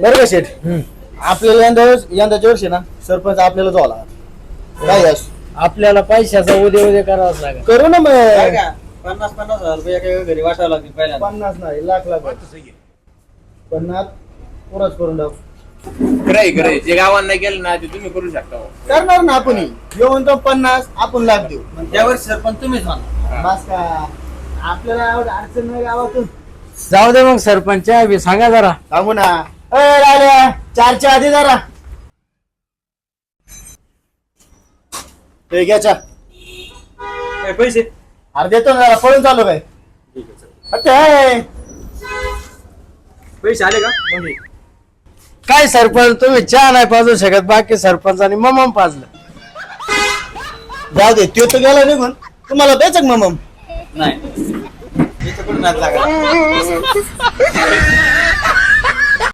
बरं का शेठ आपल्याला यंदाच्या वर्षी ना सरपंच आपल्याला जावं लागत काय असो आपल्याला पैशाचा उद्या उद्या करावाच लागेल. करू ना मग 50,000 रुपये घरी वाटावं लागतील पहिल्यांदा. 50 नाही लाख 50 पुराच करून टाकू. खरंय जे गावांना गेलं ना ते तुम्ही करू शकता. करणार ना आपण येऊन तो 50 आपण लाख देऊ त्यावर्षी सरपंच तुम्हीच म्हणा. बस का आपल्याला एवढं अडचण नाही गावातून जाऊ दे मग सरपंच सांगा जरा. सांगू ना राहिल्या 4च्या आधी जरा ते घ्याच्या पैसे अरे देतो ना जरा पळून चालू काय पैसे आले का? काय सरपंच तुम्ही चहा नाही पाजू शकत बाकी सरपंचानी मम पाजलं. जाऊ दे तो तर गेला निघून तुम्हाला द्यायचं का मग नाही. इथं कुठं नाद लागला.